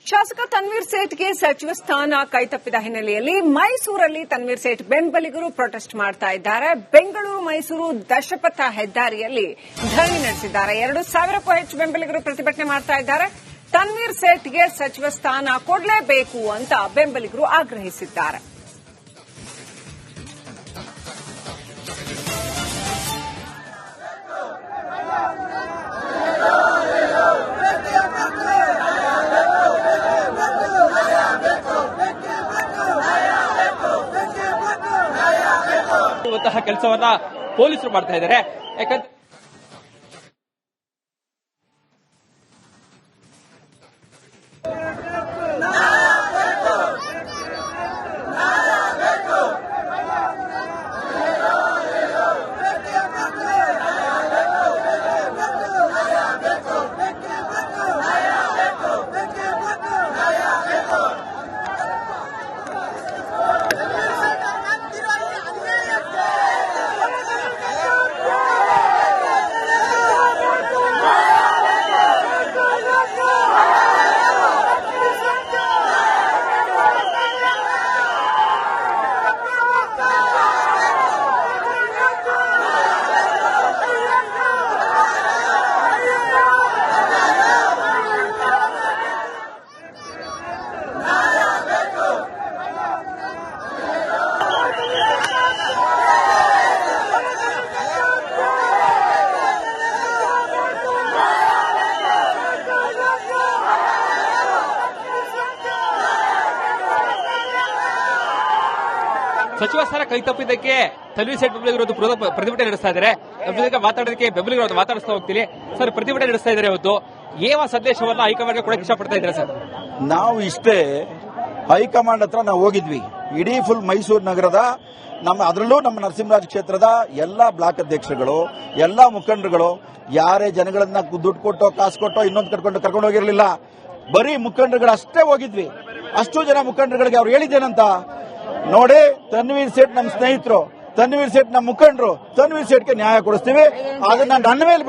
ಶಾಸಕ ತನ್ವೀರ್ ಸೇಠ್ಗೆ ಸಚಿವ ಸ್ಥಾನ ಕೈತಪ್ಪಿದ ಹಿನ್ನೆಲೆಯಲ್ಲಿ ಮೈಸೂರಲ್ಲಿ ತನ್ವೀರ್ ಸೇಠ್ ಬೆಂಬಲಿಗರು ಪ್ರೊಟೆಸ್ಟ್ ಮಾಡ್ತಾ ಇದ್ದಾರೆ. ಬೆಂಗಳೂರು ಮೈಸೂರು ದಶಪಥ ಹೆದ್ದಾರಿಯಲ್ಲಿ ಧರಣಿ ನಡೆಸಿದ್ದಾರೆ. 2,000ಕ್ಕೂ ಹೆಚ್ಚು ಬೆಂಬಲಿಗರು ಪ್ರತಿಭಟನೆ ಮಾಡ್ತಾ ಇದ್ದಾರೆ. ತನ್ವೀರ್ ಸೇಠ್ಗೆ ಸಚಿವ ಸ್ಥಾನ ಕೊಡಲೇಬೇಕು ಅಂತ ಬೆಂಬಲಿಗರು ಆಗ್ರಹಿಸಿದ್ದಾರೆ. ಕೆಲಸವನ್ನ ಪೊಲೀಸರು ಮಾಡ್ತಾ ಇದ್ದಾರೆ. ಯಾಕಂದ್ರೆ ಸಚಿವ ಸ್ಥಾನ ಕೈತಪ್ಪಿದ್ದಕ್ಕೆ ತನ್ವೀರ್ ಸೇಠ್ ಬೆಂಬಲಿಗರು ಪ್ರತಿಭಟನೆ ನಡೆಸ್ತಾ ಇದ್ದಾರೆ. ಮಾತಾಡೋದಕ್ಕೆ ಬೆಂಬಲಿಗರು ಮಾತಾಡಿಸ್ತಾ ಹೋಗ್ತೀನಿ. ಸರ್, ಪ್ರತಿಭಟನೆ ನಡೆಸ್ತಾ ಇದ್ದಾರೆ. ಇವತ್ತು ಯಾವ ಸಂದೇಶವನ್ನ ಹೈಕಮಾಂಡ್ಗೆ ಕೊಡಕ್ಕೆ ಇಷ್ಟಪಡ್ತಾ ಇದ್ದಾರೆ ಸರ್? ನಾವು ಇಷ್ಟೇ ಹೈಕಮಾಂಡ್ ಹತ್ರ ನಾವು ಹೋಗಿದ್ವಿ. ಇಡೀ ಫುಲ್ ಮೈಸೂರು ನಗರದ ಅದರಲ್ಲೂ ನಮ್ಮ ನರಸಿಂಹರಾಜ ಕ್ಷೇತ್ರದ ಎಲ್ಲಾ ಬ್ಲಾಕ್ ಅಧ್ಯಕ್ಷರುಗಳು, ಎಲ್ಲಾ ಮುಖಂಡರುಗಳು ಯಾರೇ ಜನಗಳನ್ನ ದುಡ್ಡು ಕೊಟ್ಟೋ ಕಾಸು ಕೊಟ್ಟೋ ಇನ್ನೊಂದು ಕರ್ಕೊಂಡು ಹೋಗಿರಲಿಲ್ಲ. ಬರೀ ಮುಖಂಡರುಗಳು ಅಷ್ಟೇ ಹೋಗಿದ್ವಿ. ಅಷ್ಟು ಜನ ಮುಖಂಡರುಗಳಿಗೆ ಅವ್ರು ಹೇಳಿದ್ದೇನಂತ ನೋಡಿ, ತನ್ವೀರ್ ಸೇಠ್ ನಮ್ಮ ಸ್ನೇಹಿತರು, ತನ್ವೀರ್ ಸೇಠ್ ನಮ್ಮ ಮುಖಂಡರು, ತನ್ವೀರ್ ಸೇಠ್ಗೆ ನ್ಯಾಯ ಕೊಡಿಸ್ತೀವಿ, ಅದನ್ನ ನನ್ನ ಮೇಲೆ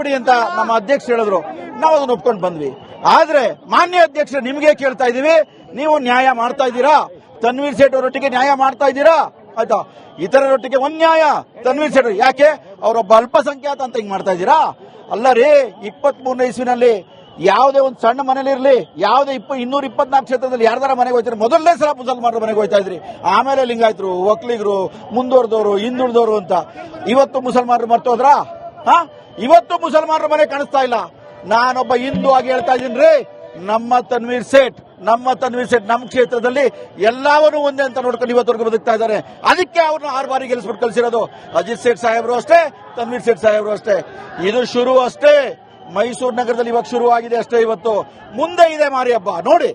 ಬಿಡಿ ಅಂತ ನಮ್ಮ ಅಧ್ಯಕ್ಷರು ಹೇಳಿದ್ರು. ನಾವು ಅದನ್ನ ಒಪ್ಕೊಂಡು ಬಂದ್ವಿ. ಆದ್ರೆ ಮಾನ್ಯ ಅಧ್ಯಕ್ಷರು ನಿಮಗೆ ಕೇಳ್ತಾ ಇದೀವಿ, ನೀವು ನ್ಯಾಯ ಮಾಡ್ತಾ ಇದ್ದೀರಾ? ತನ್ವೀರ್ ಸೇಠ್ ಅವರೊಟ್ಟಿಗೆ ನ್ಯಾಯ ಮಾಡ್ತಾ ಇದ್ದೀರಾ? ಆಯ್ತಾ, ಇತರರೊಟ್ಟಿಗೆ ಒಂದ್ ನ್ಯಾಯ ತನ್ವೀರ್ ಸೇಠ್ ಯಾಕೆ ಅವರೊಬ್ಬ ಅಲ್ಪಸಂಖ್ಯಾತ ಅಂತ ಹಿಂಗ್ ಮಾಡ್ತಾ ಇದ್ದೀರಾ? ಅಲ್ಲ ರೀ, 23ನೇ ಇಸ್ವಿನಲ್ಲಿ ಯಾವುದೇ ಒಂದು ಸಣ್ಣ ಮನೇಲಿ ಇರಲಿ, ಯಾವುದೇ 224 ಕ್ಷೇತ್ರದಲ್ಲಿ ಯಾರ್ದಾರ ಮನೆಗೆ ಹೋಗ್ತಾರೆ, ಮೊದಲನೇ ಸಲ ಮುಸಲ್ಮಾನರ ಮನೆಗೆ ಹೋಗ್ತಾ ಇದ್ರಿ. ಆಮೇಲೆ ಲಿಂಗಾಯತರು, ಒಕ್ಕಲಿಗರು, ಮುಂದುವರೆದವರು, ಹಿಂದುಳಿದವರು ಅಂತ. ಇವತ್ತು ಮುಸಲ್ಮಾನರು ಮರ್ತೋದ್ರಾ? ಇವತ್ತು ಮುಸಲ್ಮಾನರ ಮನೆ ಕಾಣಿಸ್ತಾ ಇಲ್ಲ. ನಾನೊಬ್ಬ ಹಿಂದೂ ಆಗಿ ಹೇಳ್ತಾ ಇದ್ದೀನಿ ರೀ, ನಮ್ಮ ತನ್ವೀರ್ ಸೇಠ್ ನಮ್ಮ ಕ್ಷೇತ್ರದಲ್ಲಿ ಎಲ್ಲವನ್ನೂ ಒಂದೇ ಅಂತ ನೋಡ್ಕೊಂಡು ಇವತ್ತವರೆಗೂ ಬದುಕ್ತಾ ಇದ್ದಾರೆ. ಅದಕ್ಕೆ ಅವ್ರನ್ನ 6 ಬಾರಿ ಗೆಲ್ಲಿಸ್ಬಿಟ್ಟು ಕಳಿಸಿರೋದು. ಅಜಿತ್ ಸೇಠ್ ಸಾಹೇಬರು ಅಷ್ಟೇ, ತನ್ವೀರ್ ಸೇಠ್ ಸಾಹೇಬರು ಅಷ್ಟೇ. ಇದು ಶುರು ಅಷ್ಟೇ. ಮೈಸೂರು ನಗರದಲ್ಲಿ ಇವಾಗ ಶುರುವಾಗಿದೆ ಅಷ್ಟೇ. ಇವತ್ತು ಮುಂದೆ ಇದೆ ಮಾರಿ ಹಬ್ಬ ನೋಡಿ.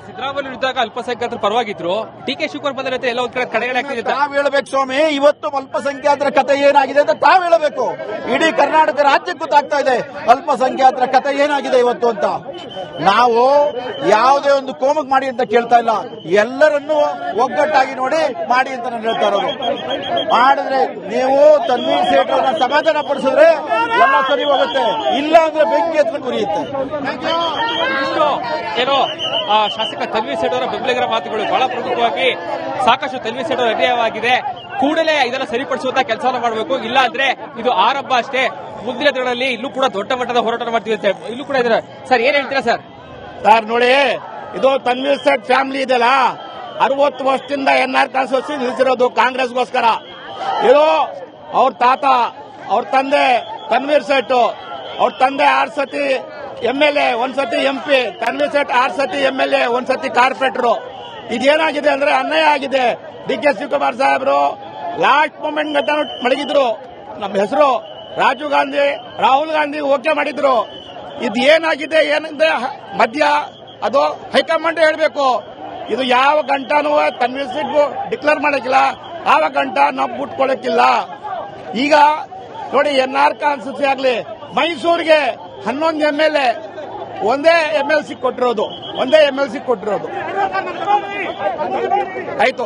ಸಿದ್ದರಾಮಯ್ಯ ಇದ್ದಾಗ ಅಲ್ಪಸಂಖ್ಯಾತರ ಪರವಾಗಿದ್ರು, ಡಿ.ಕೆ. ಶಿವಕುಮಾರ್ ಬಂದ್ರೆ ಎಲ್ಲ ಒಂದ್ ಕಡೆ ಕಡೆಗಡೆ ಆಗ್ತಿದೆ. ತಾವ್ ಹೇಳಬೇಕು ಸ್ವಾಮಿ, ಇವತ್ತು ಅಲ್ಪಸಂಖ್ಯಾತರ ಕತೆ ಏನಾಗಿದೆ ಅಂತ ತಾವ್ ಹೇಳಬೇಕು. ಇಡೀ ಕರ್ನಾಟಕ ರಾಜ್ಯಕ್ಕೆ ಗೊತ್ತಾಗ್ತಾ ಇದೆ ಅಲ್ಪಸಂಖ್ಯಾತರ ಕತೆ ಏನಾಗಿದೆ ಇವತ್ತು ಅಂತ. ನಾವು ಯಾವುದೇ ಒಂದು ಕೋಮಕ್ ಮಾಡಿ ಅಂತ ಕೇಳ್ತಾ ಇಲ್ಲ, ಎಲ್ಲರನ್ನೂ ಒಗ್ಗಟ್ಟಾಗಿ ನೋಡಿ ಮಾಡಿ ಅಂತ ನಾನು ಹೇಳ್ತಾ ಇರೋದು. ಮಾಡಿದ್ರೆ ನೀವು ತನ್ವೀರ್ ಸೇಠ್ ಅವರನ್ನ ಸಮಾಧಾನ ಪಡಿಸಿದ್ರೆ ಎಲ್ಲ ಸರಿ ಹೋಗುತ್ತೆ, ಇಲ್ಲ ಅಂದ್ರೆ ಬೆಂಕಿ ಎತ್ಕೊಂಡು ಉರಿಯುತ್ತೆ. ಏನೋ ಶಾಸಕ ತನ್ವೀರ್ ಸೇಠ್ ಅವರ ಬೆಂಬಲಿಗರ ಮಾತುಗಳು ಬಹಳ ಪ್ರಮುಖವಾಗಿ ಸಾಕಷ್ಟು ತನ್ವೀರ್ ಸೇಠ್ ಅವರ ಹೃದಯವಾಗಿದೆ. ಕೂಡಲೇ ಇದನ್ನು ಸರಿಪಡಿಸುವಂತ ಕೆಲಸ ಮಾಡಬೇಕು, ಇಲ್ಲ ಅಂದ್ರೆ ಇದು ಆರಂಭ ಅಷ್ಟೇ. ಮುಂದಿನ ದಿನಗಳಲ್ಲಿ ಇಲ್ಲೂ ಕೂಡ ದೊಡ್ಡ ಮಟ್ಟದ ಹೋರಾಟ ಮಾಡ್ತೀವಿ ಅಂತ ಇಲ್ಲೂ ಕೂಡ ಇದ್ದಾರೆ. ಸರ್, ಏನ್ ಹೇಳ್ತೀರಾ ಸರ್? ಸರ್ ನೋಡಿ, ಇದು ತನ್ವೀರ್ ಸೇಠ್ ಫ್ಯಾಮಿಲಿ ಇದೆಯಲ್ಲ, 60 ವರ್ಷದಿಂದ NR ಕಾನ್ಸ್ಟಿಟ್ಯೂನ್ಸಿ ನಿಲ್ಲಿಸಿರೋದು ಕಾಂಗ್ರೆಸ್ಗೋಸ್ಕರ. ಇದು ಅವ್ರ ತಾತ, ಅವ್ರ ತಂದೆ ತನ್ವೀರ್ ಸೇಠ್, ಅವ್ರ ತಂದೆ 6 ಸತಿ MLA, 1 ಸತಿ MP, ತನ್ವೀರ್ ಸೇಠ್ 6 ಸತಿ MLA, 1 ಸತಿ ಕಾರ್ಪೊರೇಟರ್. ಇದೇನಾಗಿದೆ ಅಂದ್ರೆ ಅನ್ಯಾಯ ಆಗಿದೆ. ಡಿ.ಕೆ. ಶಿವಕುಮಾರ್ ಸಾಹೇಬರು ಲಾಸ್ಟ್ ಮೂಮೆಂಟ್ ಗಂಟ ಮಡಗಿದ್ರು. ನಮ್ಮ ಹೆಸರು ರಾಹುಲ್ ಗಾಂಧಿ ಓಕೆ ಮಾಡಿದ್ರು. ಇದು ಏನಾಗಿದೆ ಏನಂದ್ರೆ ಮಧ್ಯ ಅದು ಹೈಕಮಾಂಡ್ ಹೇಳಬೇಕು. ಇದು ಯಾವ ಗಂಟನೂ ತನ್ವೀರ್ ಸೇಠ್ ಡಿಕ್ಲೇರ್ ಮಾಡಕ್ಕಿಲ್ಲ, ಯಾವ ಗಂಟ ನಾವು ಬಿಟ್ಕೊಳಕ್ಕಿಲ್ಲ. ಈಗ ನೋಡಿ, NR ಕಾನ್ಸ್ಟಿಟ್ಯೂನ್ಸಿ ಆಗ್ಲಿ, ಮೈಸೂರಿಗೆ 11 MLA, ಒಂದೇ MLC ಕೊಟ್ಟಿರೋದು ಆಯ್ತು.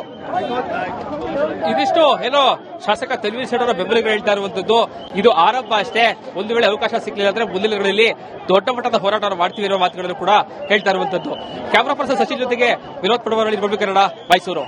ಇದಿಷ್ಟು ಏನೋ ಶಾಸಕ ತನ್ವೀರ್ ಸೇಠ್ ಅವರ ಬೆಂಬಲಿಗರು ಹೇಳ್ತಾ ಇರುವಂತದ್ದು. ಇದು ಆರಂಭ ಅಷ್ಟೇ. ಒಂದು ವೇಳೆ ಅವಕಾಶ ಸಿಕ್ಕಲಿಲ್ಲ ಅಂದ್ರೆ ಮುಂದಿನ ದಿನಗಳಲ್ಲಿ ದೊಡ್ಡ ಮಟ್ಟದ ಹೋರಾಟ ಮಾಡ್ತೀವಿ ಇರೋ ಮಾತುಗಳನ್ನು ಕೂಡ ಹೇಳ್ತಾ ಇರುವಂತದ್ದು. ಕ್ಯಾಮರಾ ಪರ್ಸನ್ ಸಚಿನ್ ಜೊತೆಗೆ ವಿನೋದ್ ಪಡವರಳ್ಳಿ, ಕನ್ನಡ, ಮೈಸೂರು.